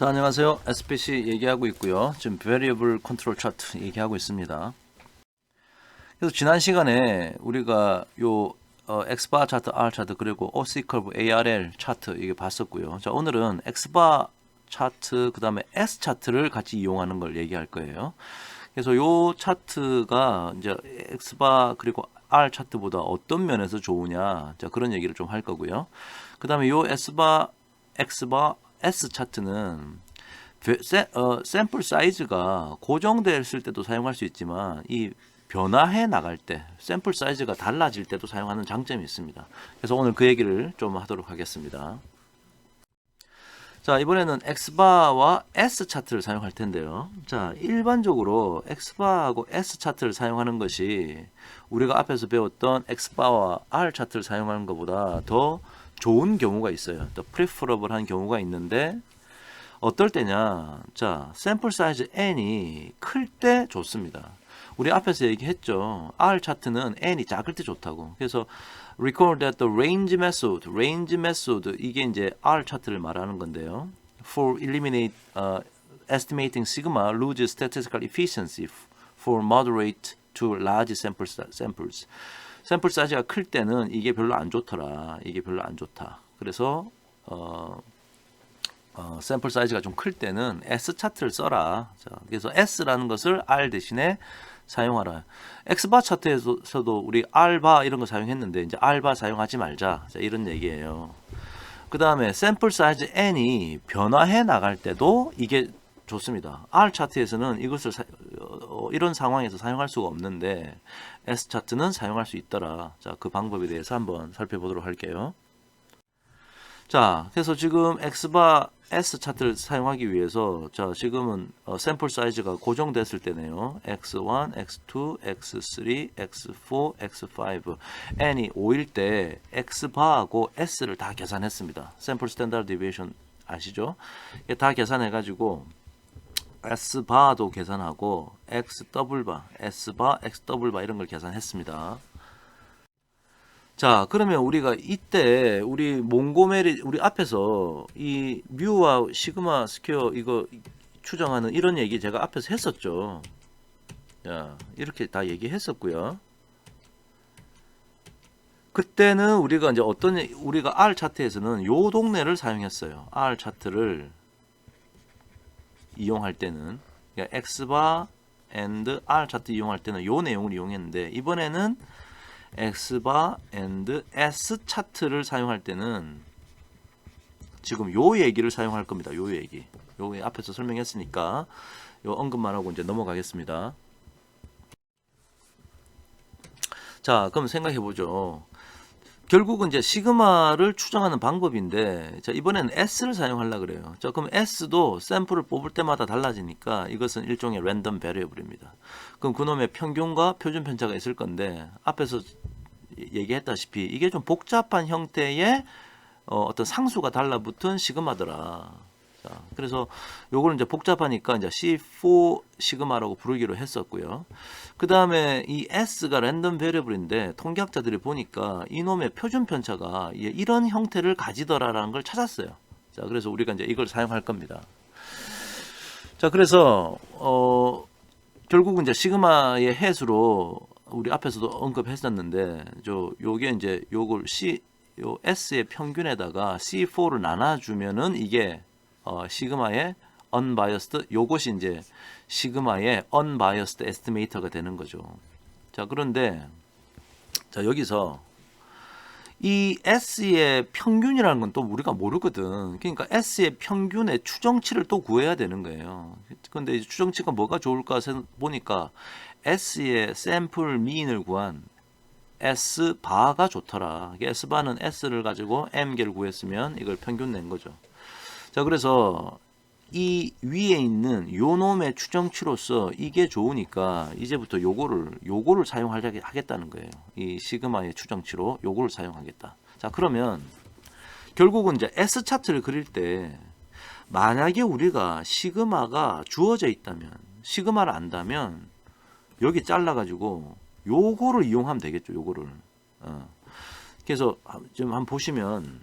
자, 안녕하세요. SPC 얘기하고 있고요. 지금 Variable Control Chart 얘기하고 있습니다. 그래서 지난 시간에 우리가 요 Xbar 차트, R 차트 그리고 OC 커브, ARL 차트 이게 봤었고요. 자, 오늘은 Xbar 차트 그다음에 S 차트를 같이 이용하는 걸 얘기할 거예요. 그래서 요 차트가 이제 Xbar 그리고 R 차트보다 어떤 면에서 좋으냐, 자, 그런 얘기를 좀 할 거고요. 그다음에 요 Xbar, S 차트는 샘플 사이즈가 고정됐을 때도 사용할 수 있지만 이 변화해 나갈 때 샘플 사이즈가 달라질 때도 사용하는 장점이 있습니다. 그래서 오늘 그 얘기를 좀 하도록 하겠습니다. 자, 이번에는 X바와 S 차트를 사용할 텐데요. 자, 일반적으로 X바하고 S 차트를 사용하는 것이 우리가 앞에서 배웠던 X바와 R 차트를 사용하는 것보다 더 좋은 경우가 있어요. 더 preferable한 경우가 있는데 어떨 때냐? 자, 샘플 사이즈 n이 클 때 좋습니다. 우리 앞에서 얘기했죠. R 차트는 n이 작을 때 좋다고. 그래서 recall that the range method 이게 이제 R 차트를 말하는 건데요. For estimating sigma loses statistical efficiency for moderate to large samples. 샘플 사이즈가 클 때는 이게 별로 안 좋더라. 이게 별로 안 좋다. 그래서 샘플 사이즈가 좀 클 때는 S 차트를 써라. 자, 그래서 S라는 것을 R 대신에 사용하라. X바 차트에서도 우리 R바 이런 거 사용했는데 이제 R바 사용하지 말자. 자, 이런 얘기예요. 그 다음에 샘플 사이즈 N이 변화해 나갈 때도 이게 좋습니다. R 차트에서는 이것을 이런 상황에서 사용할 수가 없는데 S 차트는 사용할 수 있더라. 자, 그 방법에 대해서 한번 살펴보도록 할게요. 자, 그래서 지금 X바 S 차트를 사용하기 위해서 자, 지금은 샘플 사이즈가 고정됐을 때네요. X1, X2, X3, X4, X5 N이 5일 때 X바하고 S를 다 계산했습니다. 샘플 스탠다드 디비에이션 아시죠? 다 계산해 가지고 S바도 계산하고 X더블바, S바, X더블바 이런 걸 계산했습니다. 자, 그러면 우리가 이때 우리 몽고메리 우리 앞에서 이 뮤와 시그마 스퀘어 이거 추정하는 이런 얘기 제가 앞에서 했었죠. 자, 이렇게 다 얘기했었고요. 그때는 우리가 이제 우리가 R 차트에서는 요 동네를 사용했어요. R 차트를 이용할 때는 그러니까 X바 and R 차트 이용할 때는 요 내용을 이용했는데 이번에는 X바 and S 차트를 사용할 때는 지금 요 얘기를 사용할 겁니다. 요 얘기. 요 앞에서 설명했으니까 요 언급만 하고 이제 넘어가겠습니다. 자, 그럼 생각해 보죠. 결국은 이제 시그마를 추정하는 방법인데 자, 이번에는 S를 사용하려고 그래요. 자, 그럼 S도 샘플을 뽑을 때마다 달라지니까 이것은 일종의 랜덤 베리어블입니다. 그럼 그놈의 평균과 표준 편차가 있을 건데 앞에서 얘기했다시피 이게 좀 복잡한 형태의 어떤 상수가 달라붙은 시그마더라. 자, 그래서 요걸 이제 복잡하니까 이제 C4 시그마라고 부르기로 했었고요. 그 다음에 이 S가 랜덤 베리어블인데 통계학자들이 보니까 이놈의 표준 편차가 이런 형태를 가지더라라는 걸 찾았어요. 자, 그래서 우리가 이제 이걸 사용할 겁니다. 자, 그래서 결국은 이제 시그마의 해수로 우리 앞에서도 언급했었는데 요게 이제 요걸 요 S의 평균에다가 C4를 나눠주면은 이게 시그마의 unbiased 요것이 이제 시그마의 unbiased estimator가 되는 거죠. 자, 그런데 자, 여기서 이 S의 평균이라는 건 또 우리가 모르거든. 그러니까 S의 평균의 추정치를 또 구해야 되는 거예요. 근데 이 추정치가 뭐가 좋을까 보니까 S의 샘플 미인을 구한 S바가 좋더라. S바는 S를 가지고 M개를 구했으면 이걸 평균 낸 거죠. 자, 그래서 이 위에 있는 요 놈의 추정치로서 이게 좋으니까 이제부터 요거를 사용하겠다는 거예요. 이 시그마의 추정치로 요거를 사용하겠다. 자, 그러면 결국은 이제 S 차트를 그릴 때 만약에 우리가 시그마가 주어져 있다면 시그마를 안다면 여기 잘라가지고 요거를 이용하면 되겠죠. 요거를. 그래서 지금 한번 보시면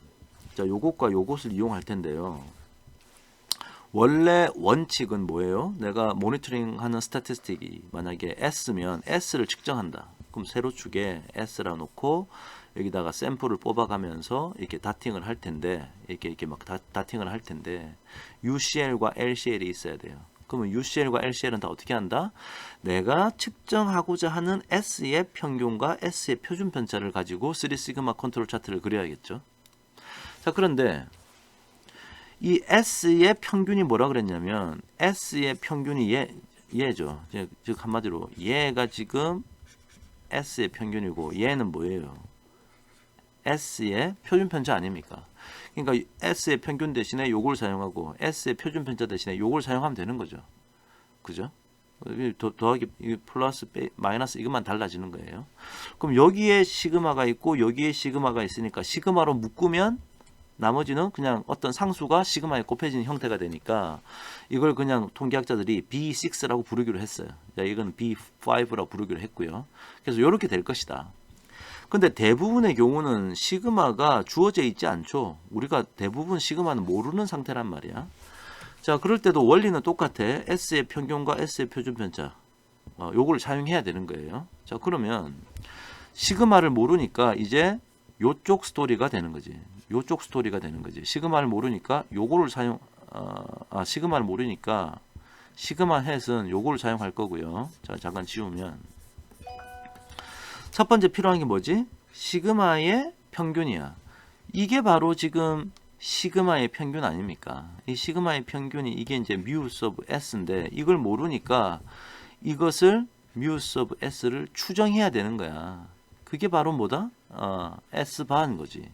자, 요것과 요것을 이용할 텐데요. 원래 원칙은 뭐예요? 내가 모니터링 하는 스태티스틱이 만약에 S면 S를 측정한다. 그럼 세로축에 S라 놓고 여기다가 샘플을 뽑아가면서 이렇게 다팅을 할 텐데, 이렇게 막 다팅을 할 텐데, UCL과 LCL이 있어야 돼요. 그러면 UCL과 LCL은 다 어떻게 한다? 내가 측정하고자 하는 S의 평균과 S의 표준 편차를 가지고 3시그마 컨트롤 차트를 그려야겠죠. 자, 그런데 이 S의 평균이 뭐라 그랬냐면, S의 평균이 얘죠. 즉 한마디로 얘가 지금 S의 평균이고 얘는 뭐예요? S의 표준 편차 아닙니까? 그러니까 S의 평균 대신에 요걸 사용하고 S의 표준 편차 대신에 요걸 사용하면 되는 거죠. 그죠? 더하기 플러스 마이너스 이것만 달라지는 거예요. 그럼 여기에 시그마가 있고 여기에 시그마가 있으니까 시그마로 묶으면 나머지는 그냥 어떤 상수가 시그마에 곱해지는 형태가 되니까 이걸 그냥 통계학자들이 B6라고 부르기로 했어요. 이건 B5라고 부르기로 했고요. 그래서 이렇게 될 것이다. 근데 대부분의 경우는 시그마가 주어져 있지 않죠. 우리가 대부분 시그마는 모르는 상태란 말이야. 자, 그럴 때도 원리는 똑같아. S의 평균과 S의 표준 편차. 요걸 사용해야 되는 거예요. 자, 그러면 시그마를 모르니까 이제 요쪽 스토리가 되는 거지. 요쪽 스토리가 되는 거지. 시그마를 모르니까 요거를 시그마를 모르니까 시그마 햇은 요거를 사용할 거고요. 자, 잠깐 지우면 첫 번째 필요한 게 뭐지? 시그마의 평균이야. 이게 바로 지금 시그마의 평균 아닙니까? 이 시그마의 평균이 이게 이제 뮤 서브 S인데 이걸 모르니까 이것을 뮤 서브 S를 추정해야 되는 거야. 그게 바로 뭐다? S바인 거지.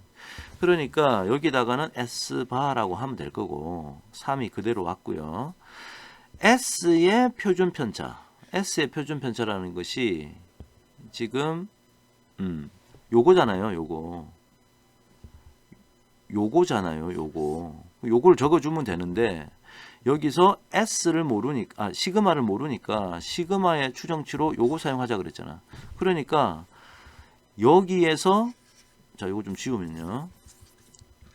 그러니까 여기다가는 S바라고 하면 될 거고 3이 그대로 왔고요. S의 표준 편차. S의 표준 편차라는 것이 지금 요거잖아요. 요거잖아요. 요걸 적어주면 되는데 여기서 S를 모르니까 시그마를 모르니까 시그마의 추정치로 요거 사용하자 그랬잖아. 그러니까 여기에서 자 요거 좀 지우면요.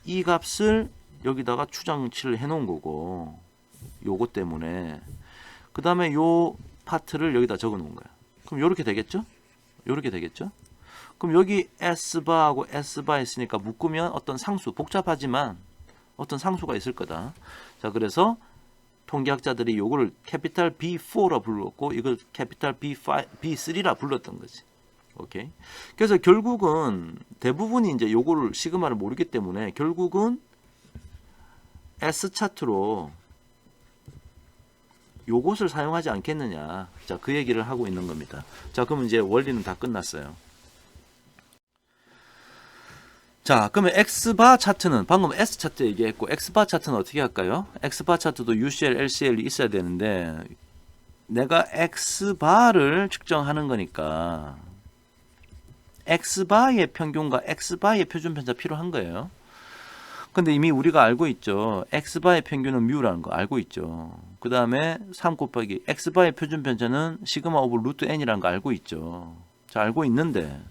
이 값을 여기다가 추정치를 해놓은 거고 요거 때문에 그 다음에 요 파트를 여기다 적어 놓은 거야. 그럼 요렇게 되겠죠? 요렇게 되겠죠? 그럼 여기 S바하고 S바 있으니까 묶으면 어떤 상수, 복잡하지만 어떤 상수가 있을 거다. 자, 그래서 통계학자들이 요거를 캐피탈 B4라 불렀고 이걸 캐피탈 B3라 불렀던 거지. 오케이. 그래서 결국은 대부분이 이제 요거를 시그마를 모르기 때문에 결국은 S 차트로 요것을 사용하지 않겠느냐. 자, 그 얘기를 하고 있는 겁니다. 자, 그럼 이제 원리는 다 끝났어요. 자, 그러면 X바 차트는 방금 S 차트 얘기했고 X바 차트는 어떻게 할까요? X바 차트도 UCL, LCL이 있어야 되는데 내가 X바를 측정하는 거니까 X바의 평균과 X바의 표준 편차 필요한 거예요. 근데 이미 우리가 알고 있죠. X바의 평균은 뮤라는 거 알고 있죠. 그 다음에 3 곱하기 X바의 표준 편차는 시그마 오브 루트 N이라는 거 알고 있죠. 자, 알고 있는데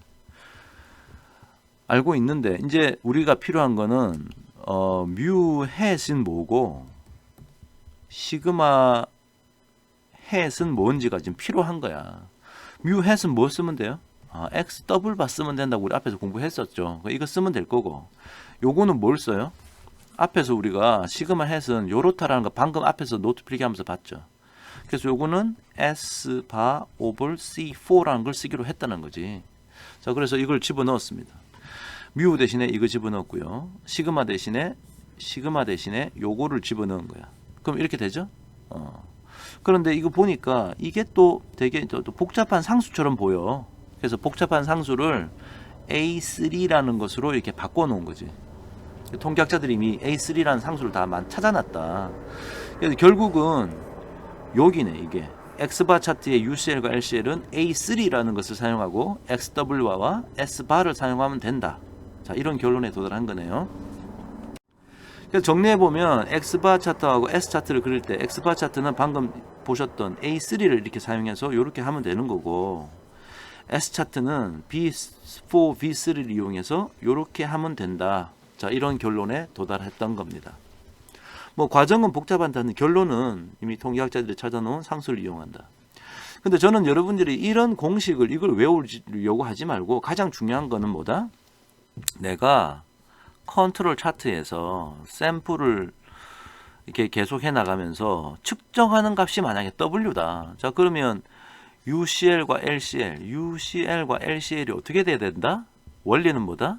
이제 우리가 필요한 거는 뮤 햇은 뭐고 시그마 햇은 뭔지가 지금 필요한 거야. 뮤 햇은 뭐 쓰면 돼요? X 더블 바 쓰면 된다고 우리 앞에서 공부했었죠. 이거 쓰면 될 거고 요거는 뭘 써요? 앞에서 우리가 시그마 햇은 요렇다라는 거 방금 앞에서 노트 필기하면서 봤죠. 그래서 요거는 S 바 오버 C4라는 걸 쓰기로 했다는 거지. 자, 그래서 이걸 집어넣었습니다. 뮤 대신에 이거 집어넣었고요. 시그마 대신에 요거를 집어넣은 거야. 그럼 이렇게 되죠? 그런데 이거 보니까 이게 또 되게 또 복잡한 상수처럼 보여. 그래서 복잡한 상수를 A3라는 것으로 이렇게 바꿔 놓은 거지. 통계학자들이 이미 A3라는 상수를 다 찾아놨다. 그래서 결국은 여기네 이게. X바 차트의 UCL과 LCL은 A3라는 것을 사용하고 XW와 S바를 사용하면 된다. 자, 이런 결론에 도달한 거네요. 그래서 정리해보면 X바 차트하고 S 차트를 그릴 때 X바 차트는 방금 보셨던 A3를 이렇게 사용해서 이렇게 하면 되는 거고 S 차트는 B4, B3를 이용해서 이렇게 하면 된다. 자, 이런 결론에 도달했던 겁니다. 뭐 과정은 복잡한다는 결론은 이미 통계학자들이 찾아놓은 상수를 이용한다. 근데 저는 여러분들이 이런 공식을 이걸 외우려고 하지 말고 가장 중요한 거는 뭐다? 내가 컨트롤 차트에서 샘플을 이렇게 계속 해 나가면서 측정하는 값이 만약에 W다. 자, 그러면 UCL과 LCL이 어떻게 돼야 된다? 원리는 뭐다?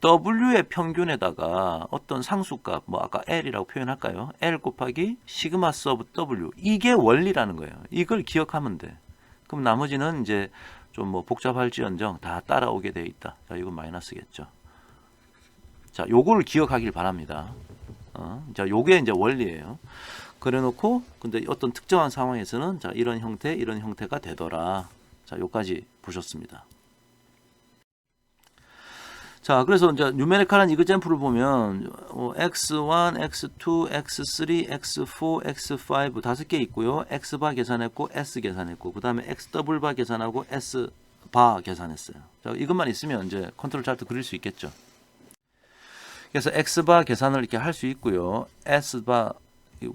W의 평균에다가 어떤 상수값, 뭐 아까 L이라고 표현할까요? L 곱하기 시그마 서브 W. 이게 원리라는 거예요. 이걸 기억하면 돼. 그럼 나머지는 이제 좀 뭐 복잡할지언정 다 따라오게 되어 있다. 자, 이건 마이너스겠죠. 자, 요거를 기억하길 바랍니다. 자, 요게 이제 원리예요. 그래 놓고 근데 어떤 특정한 상황에서는 자, 이런 형태가 되더라. 자, 요까지 보셨습니다. 자, 그래서 이제 뉴메리컬한 이그젠플을 보면 x1, x2, x3, x4, x5 다섯 개 있고요. x바 계산했고 s 계산했고 그다음에 x더블바 계산하고 s바 계산했어요. 자, 이것만 있으면 이제 컨트롤 차트 그릴 수 있겠죠. 그래서 x바 계산을 이렇게 할 수 있고요. s바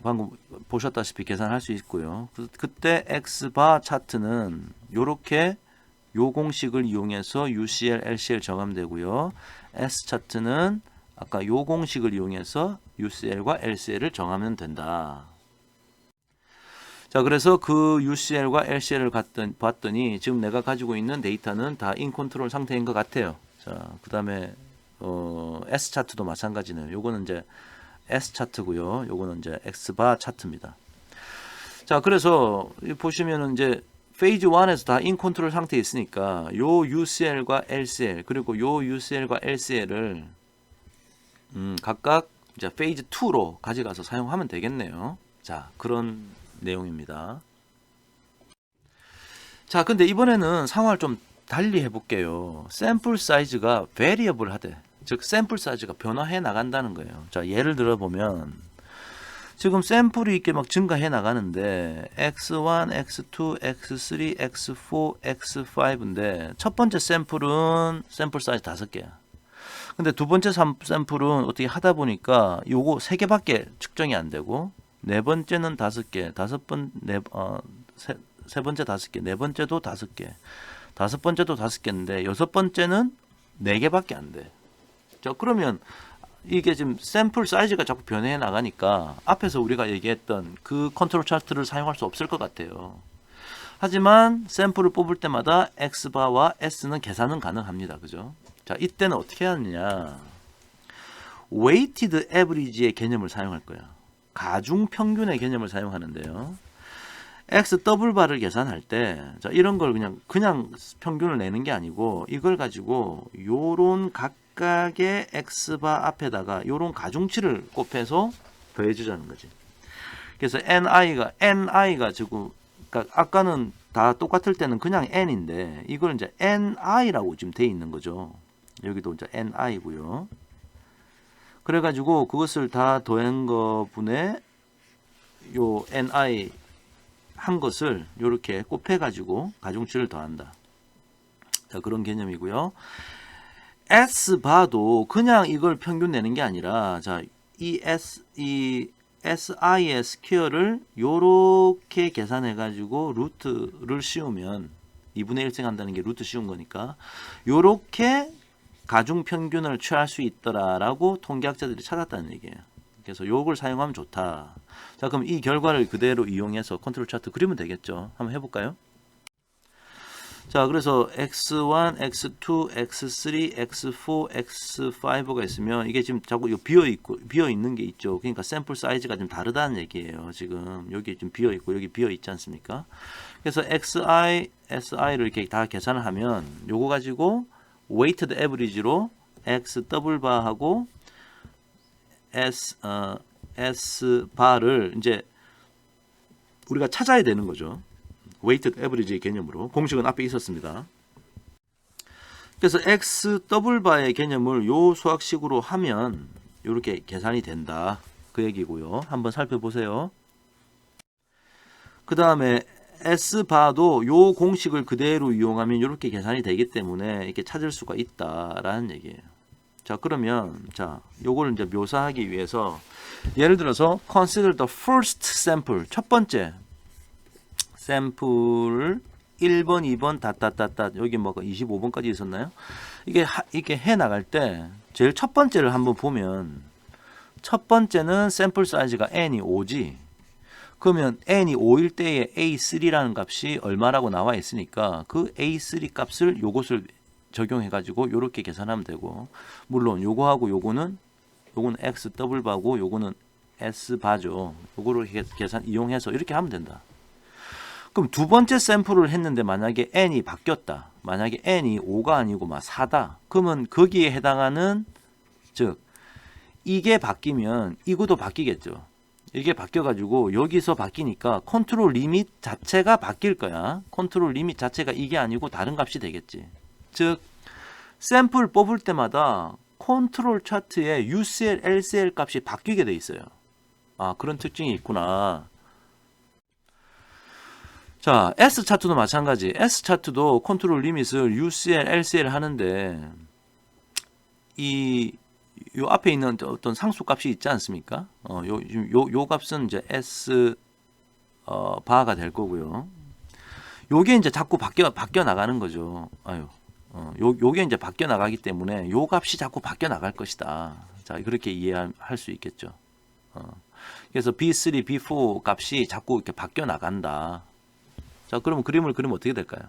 방금 보셨다시피 계산할 수 있고요. 그때 x바 차트는 요렇게 요 공식을 이용해서 UCL, LCL 정함되고요. S 차트는 아까 요 공식을 이용해서 UCL과 LCL을 정하면 된다. 자, 그래서 그 UCL과 LCL을 봤더니 지금 내가 가지고 있는 데이터는 다 인컨트롤 상태인 것 같아요. 자, 그 다음에 S 차트도 마찬가지네요. 요거는 이제 S 차트고요. 요거는 이제 X바 차트입니다. 자, 그래서 보시면은 이제 페이즈 1에서 다 인컨트롤 상태에 있으니까 요 UCL과 LCL 그리고 요 UCL과 LCL을 각각 이제 페이즈 2로 가져가서 사용하면 되겠네요. 자, 그런 내용입니다. 자, 근데 이번에는 상황을 좀 달리 해볼게요. 샘플 사이즈가 베리어블 하되, 즉 샘플 사이즈가 변화해 나간다는 거예요. 자, 예를 들어 보면 지금 샘플이 이렇게 막 증가해 나가는데 x1, x2, x3, x4, x5인데 첫 번째 샘플은 샘플 사이즈 5개야. 근데 두 번째 샘플은 어떻게 하다 보니까 요거 3개밖에 측정이 안 되고 네 번째는 5개, 세 번째 5개, 네 번째도 5개, 다섯 번째도 5개인데 여섯 번째는 4개밖에 안 돼. 자, 그러면 이게 지금 샘플 사이즈가 자꾸 변해 나가니까 앞에서 우리가 얘기했던 그 컨트롤 차트를 사용할 수 없을 것 같아요. 하지만 샘플을 뽑을 때마다 X바와 S는 계산은 가능합니다. 그죠? 자, 이때는 어떻게 하느냐? weighted average의 개념을 사용할 거야. 가중 평균의 개념을 사용하는데요. X 더블바를 계산할 때, 자, 이런 걸 그냥 평균을 내는 게 아니고 이걸 가지고 요런 각각의 X바 앞에다가 요런 가중치를 곱해서 더해주자는 거지. 그래서 NI가 지금, 그러니까 아까는 다 똑같을 때는 그냥 N인데 이걸 이제 NI라고 지금 돼 있는 거죠. 여기도 이제 NI고요. 그래가지고 그것을 다 더한 거분에 요 NI 한 것을 이렇게 곱해가지고 가중치를 더한다. 자, 그런 개념이고요. S바도 그냥 이걸 평균 내는 게 아니라, 자, 이 SI의 스퀘어를 요렇게 계산해가지고 루트를 씌우면 2분의 1승 한다는 게 루트 씌운 거니까 요렇게 가중평균을 취할 수 있더라라고 통계학자들이 찾았다는 얘기예요. 그래서 요걸 사용하면 좋다. 자, 그럼 이 결과를 그대로 이용해서 컨트롤 차트 그리면 되겠죠. 한번 해볼까요? 자, 그래서 x1, x2, x3, x4, x5가 있으면 이게 지금 자꾸 비어 있는 게 있죠. 그러니까 샘플 사이즈가 좀 다르다는 얘기예요. 지금 여기 좀 비어 있고 여기 비어 있지 않습니까? 그래서 xi, si를 이렇게 다 계산을 하면 요거 가지고 weighted average로 x 더블 바하고 S 바를 이제 우리가 찾아야 되는 거죠. weighted average의 개념으로. 공식은 앞에 있었습니다. 그래서 X 더블 바의 개념을 요 수학식으로 하면 이렇게 계산이 된다. 그 얘기고요. 한번 살펴보세요. 그 다음에 S 바도 요 공식을 그대로 이용하면 이렇게 계산이 되기 때문에 이렇게 찾을 수가 있다라는 얘기예요. 자, 그러면 자, 요걸 이제 묘사하기 위해서 예를 들어서 consider the first sample. 첫 번째 샘플 1번, 2번 닷닷닷닷 여기 뭐 25번까지 있었나요? 이게 해 나갈 때 제일 첫 번째를 한번 보면 첫 번째는 샘플 사이즈가 n이 5지. 그러면 n이 5일 때에 A3라는 값이 얼마라고 나와 있으니까 그 A3 값을 요것을 적용해 가지고 요렇게 계산하면 되고, 물론 요거하고 요거는 X 더블 바고 요거는 S 바죠. 요거를 계산 이용해서 이렇게 하면 된다. 그럼 두 번째 샘플을 했는데 만약에 n이 바뀌었다. 만약에 n이 5가 아니고 막 4다. 그러면 거기에 해당하는, 즉 이게 바뀌면 이것도 바뀌겠죠. 이게 바뀌어가지고 여기서 바뀌니까 컨트롤 리밋 자체가 바뀔 거야. 컨트롤 리밋 자체가 이게 아니고 다른 값이 되겠지. 즉 샘플 뽑을 때마다 컨트롤 차트에 UCL, LCL 값이 바뀌게 돼 있어요. 아, 그런 특징이 있구나. 자, S 차트도 마찬가지. S 차트도 컨트롤 리밋을 UCL, LCL 하는데 요 앞에 있는 어떤 상수 값이 있지 않습니까? 요 값은 이제 S 바가 될 거고요. 요게 이제 자꾸 바뀌어 나가는 거죠. 요게 이제 바뀌어 나가기 때문에 요 값이 자꾸 바뀌어 나갈 것이다. 자, 그렇게 이해할 수 있겠죠. 그래서 B3, B4 값이 자꾸 이렇게 바뀌어 나간다. 자, 그러면 그림을 그리면 어떻게 될까요?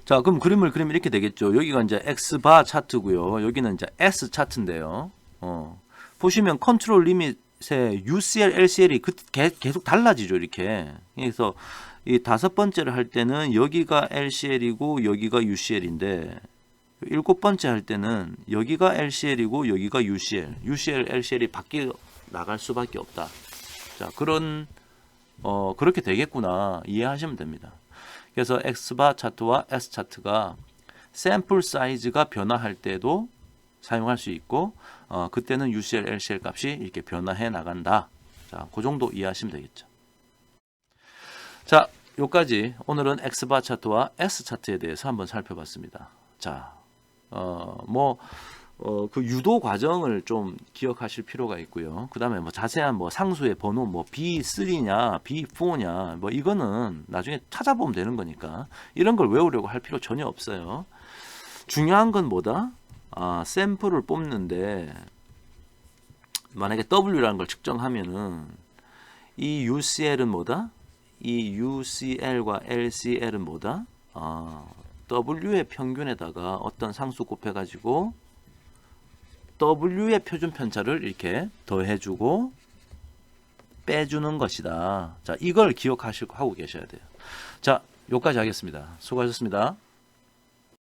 자, 그럼 그림을 그리면 이렇게 되겠죠. 여기가 이제 X바 차트고요. 여기는 이제 S 차트인데요. 보시면 컨트롤 리밋의 UCL, LCL이 계속 달라지죠, 이렇게. 그래서 이 다섯 번째를 할 때는 여기가 LCL이고 여기가 UCL인데, 일곱 번째 할 때는 여기가 LCL이고 여기가 UCL, LCL이 바뀌어 나갈 수밖에 없다. 자, 그렇게 되겠구나 이해하시면 됩니다. 그래서 X바 차트와 S 차트가 샘플 사이즈가 변화할 때도 사용할 수 있고, 그때는 UCL, LCL 값이 이렇게 변화해 나간다. 자, 그 정도 이해하시면 되겠죠. 자, 여기까지 오늘은 X바 차트와 S 차트에 대해서 한번 살펴봤습니다. 자, 그 유도 과정을 좀 기억하실 필요가 있고요. 그 다음에 뭐 자세한 뭐 상수의 번호 뭐 B3냐 B4냐 뭐 이거는 나중에 찾아보면 되는 거니까 이런 걸 외우려고 할 필요 전혀 없어요. 중요한 건 뭐다? 샘플을 뽑는데 만약에 W라는 걸 측정하면은 이 UCL은 뭐다? 이 UCL과 LCL은 뭐다? W의 평균에다가 어떤 상수 곱해가지고 W의 표준 편차를 이렇게 더해주고 빼주는 것이다. 자, 이걸 기억하고 계셔야 돼요. 자, 여기까지 하겠습니다. 수고하셨습니다.